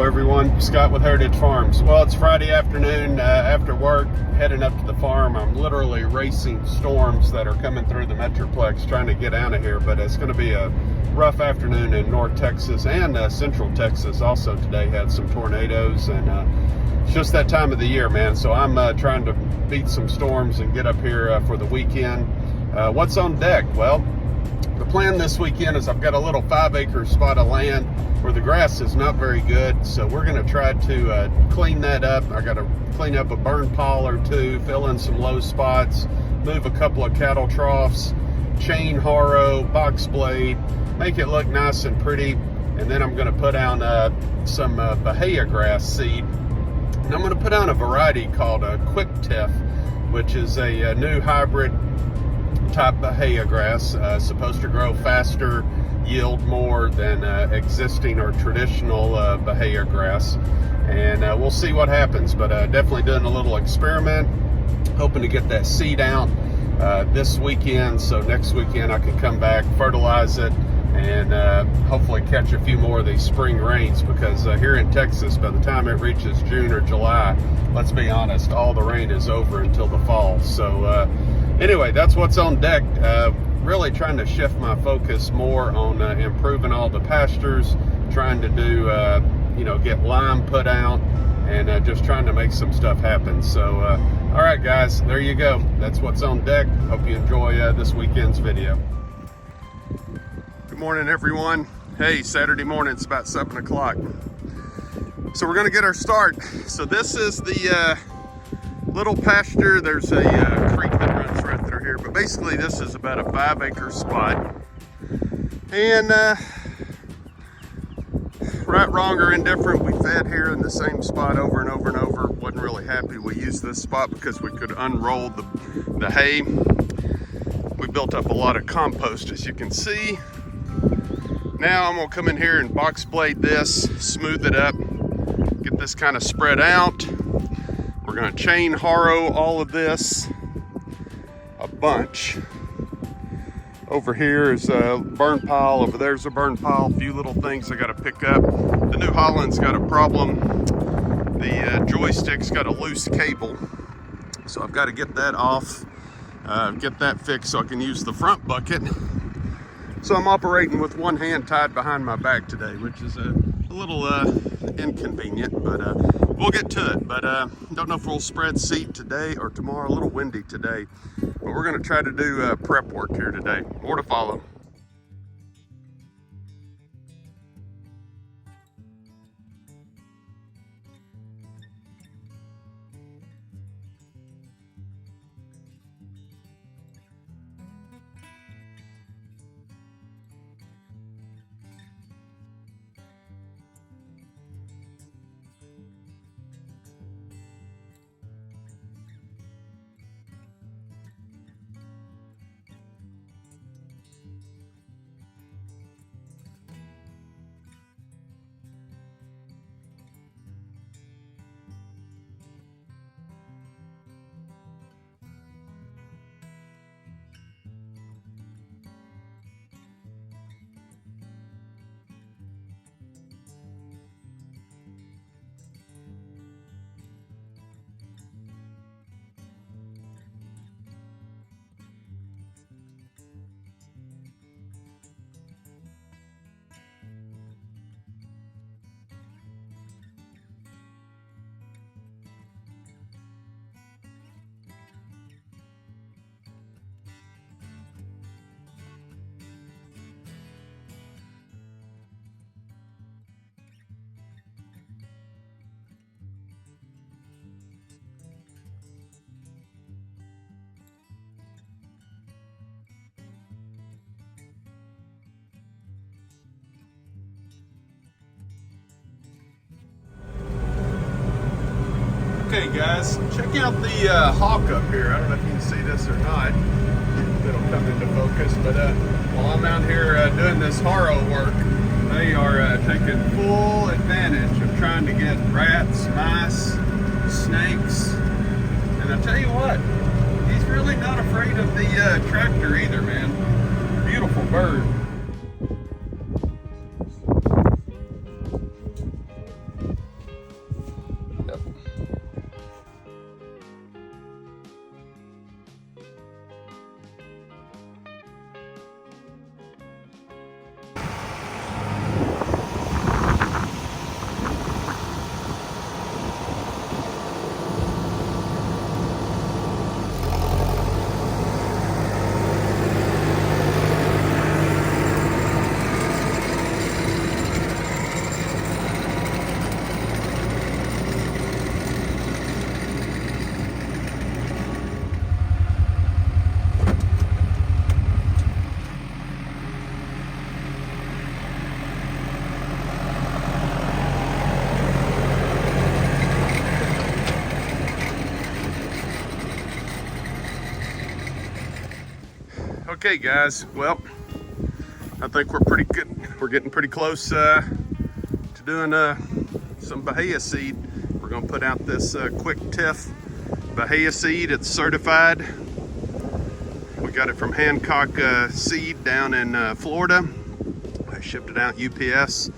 everyone, Scott with Heritage Farms. Well, it's Friday afternoon after work, heading up to the farm. I'm literally racing storms that are coming through the Metroplex trying to get out of here, but it's going to be a rough afternoon in North Texas and Central Texas. Also today had some tornadoes, and it's just that time of the year, man. So I'm trying to beat some storms and get up here for the weekend. What's on deck? Well, the plan this weekend is I've got a little 5-acre spot of land where the grass is not very good, so we're going to try to clean that up. I got to clean up a burn pile or two, fill in some low spots, move a couple of cattle troughs, chain harrow, box blade, make it look nice and pretty, and then I'm going to put down some Bahia grass seed. And I'm going to put down a variety called a Quick Tiff, which is a new hybrid type Bahia grass, supposed to grow faster, yield more than existing or traditional Bahia grass. And we'll see what happens, but definitely doing a little experiment, hoping to get that seed out this weekend, so next weekend I can come back, fertilize it, and hopefully catch a few more of these spring rains, because here in Texas, by the time it reaches June or July, let's be honest, all the rain is over until the fall. So anyway, that's what's on deck. Really trying to shift my focus more on improving all the pastures, trying to do, get lime put out, and just trying to make some stuff happen. So, all right, guys, there you go. That's what's on deck. Hope you enjoy this weekend's video. Good morning, everyone. Hey, Saturday morning, it's about 7 o'clock. So we're gonna get our start. So this is the little pasture. There's a creek that runs right through here, but basically this is about a 5-acre spot. And right, wrong, or indifferent, we fed here in the same spot over and over and over. Wasn't really happy we used this spot because we could unroll the hay. We built up a lot of compost, as you can see. Now I'm gonna come in here and box blade this, smooth it up, get this kind of spread out. We're gonna chain harrow all of this a bunch. Over here is a burn pile, over there's a burn pile, a few little things I gotta pick up. The New Holland's got a problem. The joystick's got a loose cable, so I've got to get that off, get that fixed so I can use the front bucket. So I'm operating with one hand tied behind my back today, which is a little inconvenient, but we'll get to it. But don't know if we'll spread seed today or tomorrow. A little windy today, but we're going to try to do prep work here today. More to follow. Okay guys, check out the hawk up here. I don't know if you can see this or not. It'll come into focus, but while I'm out here doing this harrow work, they are taking full advantage of trying to get rats, mice, snakes, and I tell you what, he's really not afraid of the tractor either, man. Beautiful bird. Okay guys, well, I think we're pretty good. We're getting pretty close to doing some Bahia seed. We're gonna put out this Tifquik Bahia Seed. It's certified. We got it from Hancock Seed down in Florida. I shipped it out UPS.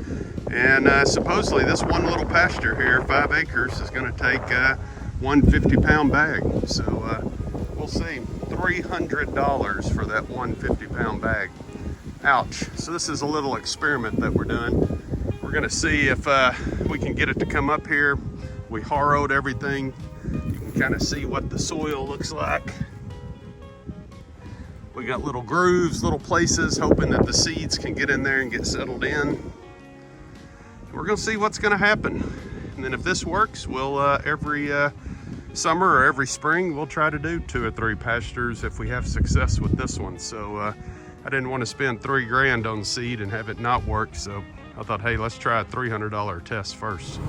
And supposedly this one little pasture here, 5 acres, is gonna take one 50-pound bag. So we'll see, $300 for that one 50-pound bag. Ouch. So this is a little experiment that we're doing. We're gonna see if we can get it to come up here. We harrowed everything. You can kind of see what the soil looks like. We got little grooves, little places, hoping that the seeds can get in there and get settled in. We're gonna see what's gonna happen. And then if this works, we'll every summer or every spring, we'll try to do 2 or 3 pastures if we have success with this one. So I didn't want to spend $3 grand on seed and have it not work. So I thought, hey, let's try a $300 test first.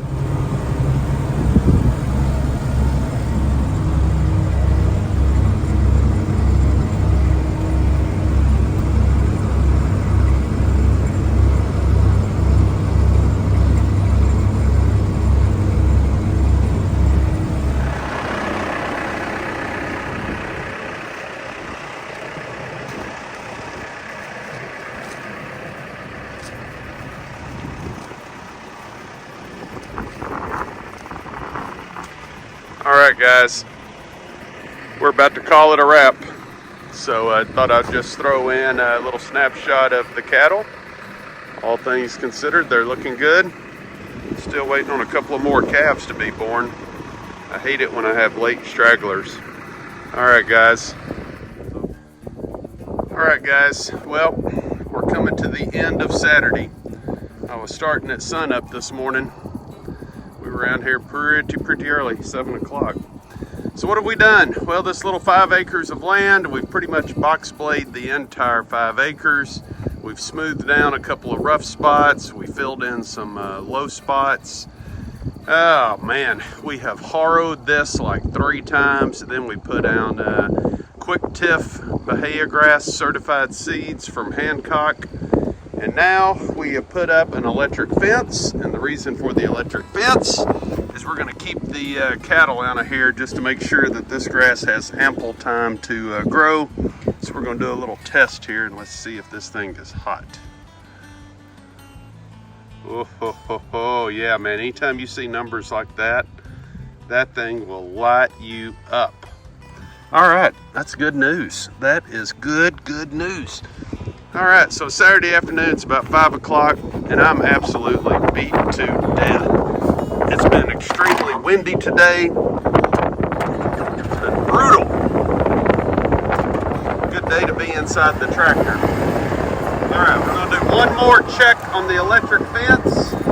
All right, guys, we're about to call it a wrap. So I thought I'd just throw in a little snapshot of the cattle. All things considered, they're looking good. Still waiting on a couple of more calves to be born. I hate it when I have late stragglers. All right, guys. Well, we're coming to the end of Saturday. I was starting at sunup this morning. We were around here pretty early, 7 o'clock. So what have we done? Well, this little 5 acres of land, we've pretty much box bladed the entire 5 acres. We've smoothed down a couple of rough spots. We filled in some low spots. Oh man, we have harrowed this like 3 times. And then we put down Tifquik Bahia grass certified seeds from Hancock. And now we have put up an electric fence, and the reason for the electric fence is we're going to keep the cattle out of here just to make sure that this grass has ample time to grow. So we're going to do a little test here, and let's see if this thing is hot. Oh, yeah, man, anytime you see numbers like that, that thing will light you up. All right, that's good news. That is good news. All right, so Saturday afternoon, it's about 5 o'clock, and I'm absolutely beaten to death. It's been extremely windy today. It's been brutal. Good day to be inside the tractor. All right, we're gonna do one more check on the electric fence. You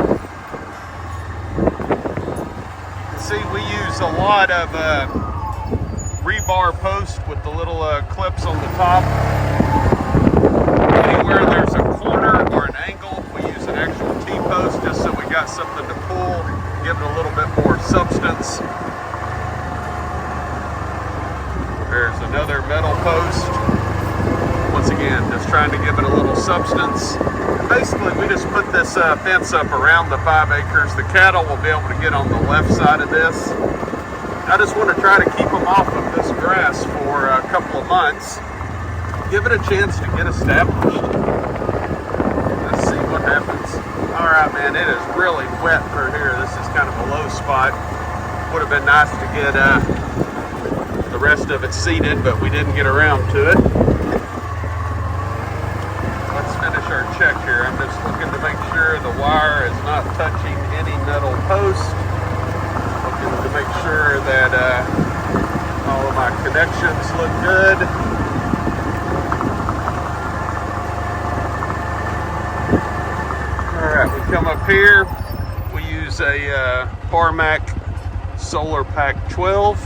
can see we use a lot of rebar post with the little clips on the top. Anywhere there's a corner or an angle, we use an actual T-post just so we got something to pull, give it a little bit more substance. There's another metal post. Once again, just trying to give it a little substance. And basically, we just put this fence up around the 5 acres. The cattle will be able to get on the left side of this. I just want to try to keep them off of this grass for a couple of months. Give it a chance to get established. Let's see what happens. All right, man, it is really wet through here. This is kind of a low spot. Would have been nice to get the rest of it seeded, but we didn't get around to it. Let's finish our check here. I'm just looking to make sure the wire is not touching any metal post. Looking to make sure that all of my connections look good. We come up here, we use a Farmac Solar Pack 12.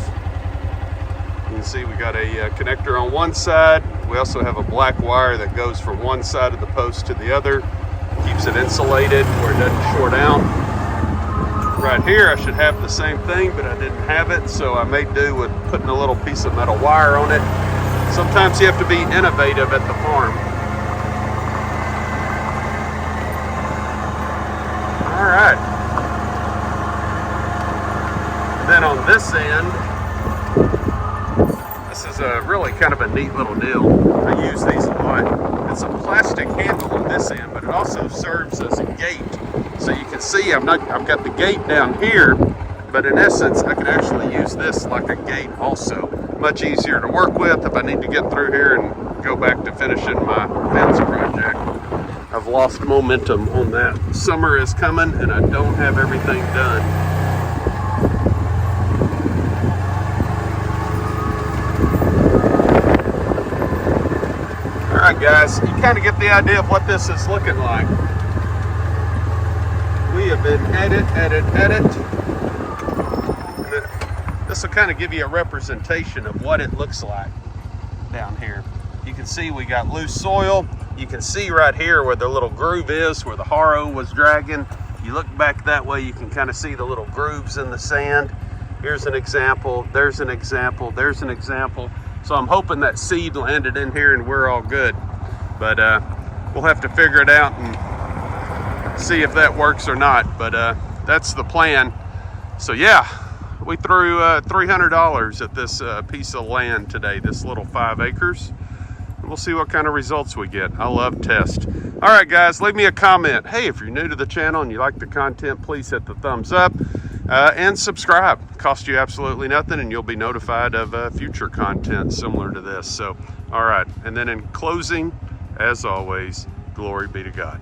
You can see we got a connector on one side. We also have a black wire that goes from one side of the post to the other. Keeps it insulated where it doesn't short out. Right here I should have the same thing, but I didn't have it, so I made do with putting a little piece of metal wire on it. Sometimes you have to be innovative at the farm. All right. And then on this end, this is a really kind of a neat little deal. I use these a lot. It's a plastic handle on this end, but it also serves as a gate. So you can see I've got the gate down here, but in essence, I can actually use this like a gate also. Much easier to work with if I need to get through here and go back to finishing my fence project. I've lost momentum on that. Summer is coming and I don't have everything done. All right, guys, you kind of get the idea of what this is looking like. We have been at it. This will kind of give you a representation of what it looks like down here. You can see we got loose soil. You can see right here where the little groove is, where the harrow was dragging. You look back that way, you can kind of see the little grooves in the sand. Here's an example, there's an example, there's an example. So I'm hoping that seed landed in here and we're all good. But we'll have to figure it out and see if that works or not. But that's the plan. So yeah. We threw $300 at this piece of land today, this little 5 acres. We'll see what kind of results we get. I love tests. All right, guys, leave me a comment. Hey, if you're new to the channel and you like the content, please hit the thumbs up and subscribe. It costs you absolutely nothing, and you'll be notified of future content similar to this. So, all right, and then in closing, as always, glory be to God.